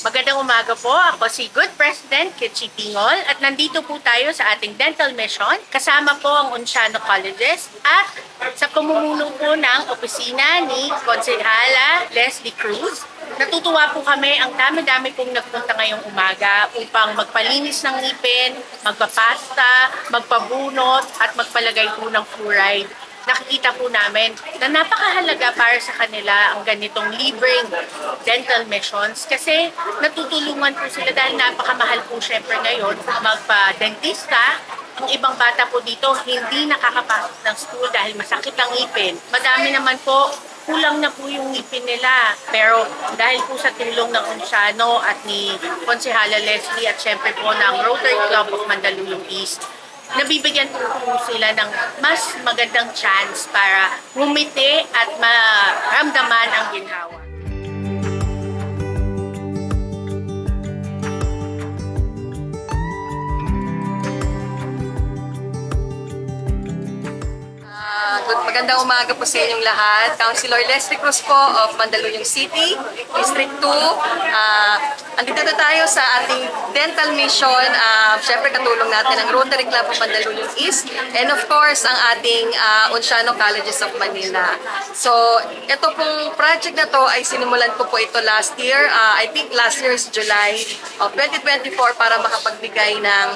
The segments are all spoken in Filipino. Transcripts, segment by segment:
Magandang umaga po. Ako si Good President Kitchi Pingol at nandito po tayo sa ating dental mission. Kasama po ang Onciano Colleges at sa pamumuno po ng opisina ni Konsehala Leslie Cruz. Natutuwa po kami, ang dami-dami pong nagpunta ngayong umaga upang magpalinis ng ngipin, magpapasta, magpabunot at magpalagay po ng fluoride. Nakikita po namin na napakahalaga para sa kanila ang ganitong libreng dental missions kasi natutulungan po sila dahil napakamahal po syempre ngayon magpa-dentista. Ang ibang bata po dito hindi nakakapasok ng school dahil masakit ang ngipin. Madami naman po, kulang na po yung ngipin nila. Pero dahil po sa tulong ng Onciano at ni Konsehala Leslie at syempre po ng Rotary Club of Mandaluyong East, nabibigyan po sila ng mas magandang chance para ngumiti at maramdaman ang ginhawa. Magandang umaga po sa inyong lahat. Councilor Leslie Cruz po of Mandaluyong City, District 2. Andito na tayo sa ating dental mission. Siyempre katulong natin ang Rotary Club of Mandaluyong East and of course ang ating Onciano Colleges of Manila. So ito pong project na to ay sinimulan ko po ito last year. I think last year is July of 2024 para makapagbigay ng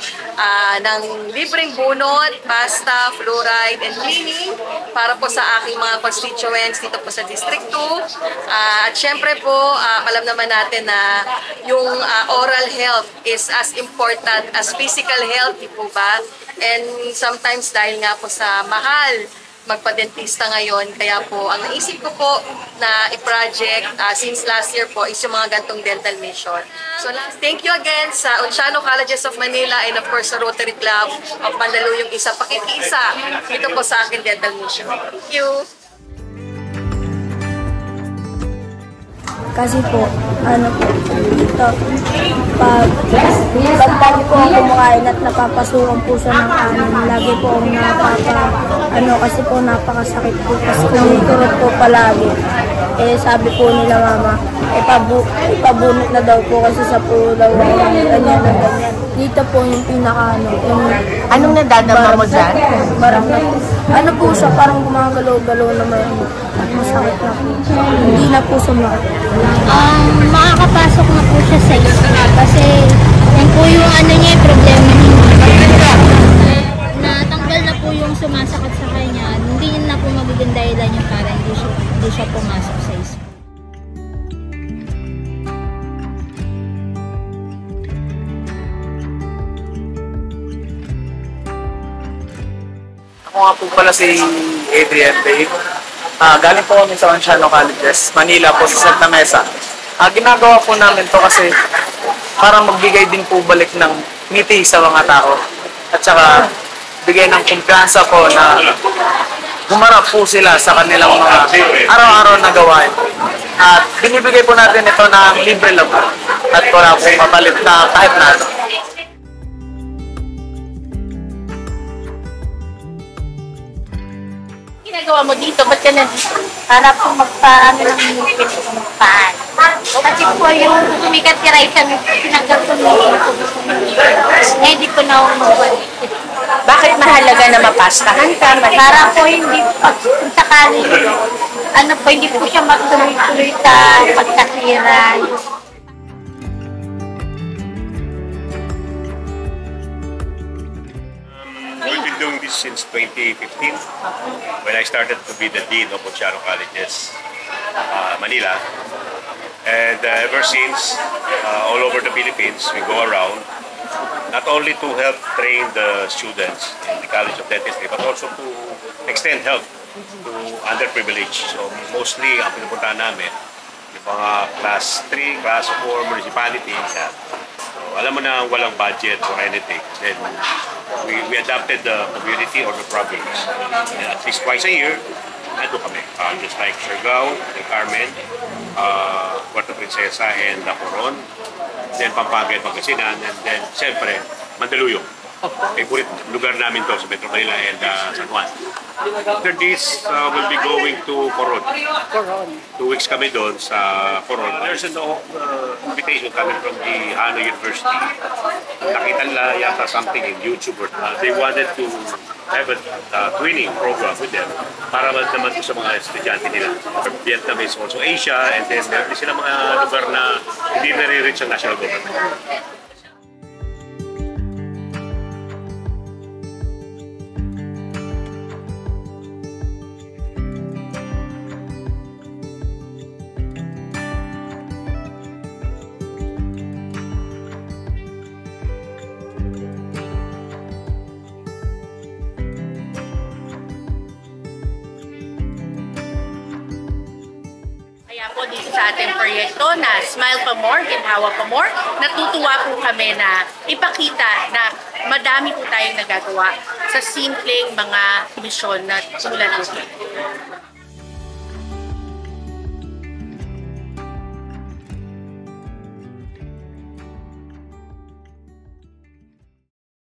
libreng bunot, pasta, fluoride, and cleaning para po sa aking mga constituents dito po sa District 2. At syempre po, alam naman natin na yung oral health is as important as physical health, di po ba? And sometimes dahil nga po sa mahal magpa-dentista ngayon, kaya po ang naisip ko po na i-project since last year po is yung mga gantong dental mission. So thank you again sa Onciano Colleges of Manila and of course sa Rotary Club of Mandaluyong Isa pakikiisa dito po sa aking dental mission. Thank you! Kasi po, ito, pag lagi po ako kumakain at napapasukan po siya ng kanin, lagi po akong kasi po napakasakit po, kasi kumiturot po palagi. Eh, sabi po nila mama, ipabunot na daw po kasi sa po daw, ganyan. Dito po yung Anong nadadama mo dyan? Marami po siya, parang gumagalaw-galaw na masakit na po. Hindi na po sumakit. Makakapasok na po siya sa isla kasi yan po yung niya, problema niya. Natanggal na po yung sumasakit sa kanya. Hindi na po magiging dahilan yung para hindi siya pumasok sa isla. Ako nga po pala si Adrian Dave. Galing po kami sa Onciano Colleges, Manila po sa Santa Mesa. Ginagawa po namin to kasi para magbigay din po balik ng ngiti sa mga tao. At saka bigay ng kumpiyansa po na humarap po sila sa kanilang mga araw-araw na gawain. At binibigay po natin ito na libre lang po. At wala pong mapalit na kahit na ano. Ginagawa mo dito? Ba't ka nandito? Para po magpaano ng ngipin ko magpaan. Kasi po yung sumikat si Raisa, pinaggal ko hindi ko na umabalik. Bakit mahalaga na mapastahan ka? Para po hindi pag sakali, hindi po siya magtuloy-tuloy sa pagkasiran. We've been doing this since 2015 when I started to be the Dean of Onciano Colleges, Manila. And ever since, all over the Philippines, we go around not only to help train the students in the College of Dentistry, but also to extend help to underprivileged. So mostly, ang pinupuntahan namin, yung mga class 3, class 4 municipalities. So alam mo na walang budget or anything. Then we adopted the community or the province. And at least twice a year, nandun kami. Just like Siargao, the Carmen, Puerto Princesa, and La Coron. Then Pampanga and Pangasinan. And then, siyempre, Mandaluyong. favorite lugar namin to sa Metro Manila and San Juan. After this, we'll be going to Coron. 2 weeks kami doon sa Coron. There's an invitation coming from the Ano University. Nakita nila yata something in YouTube. They wanted to have a twinning program with them para naman sa mga estudyante nila. Vietnam is also Asia, and then meron sila mga lugar na hindi nare-reach ang national government. Kaya po dito sa ating proyekto na Smile Pa More, Ginhawa Pa More, natutuwa po kami na ipakita na madami po tayong nagagawa sa simpleng mga misyon na tulad nito.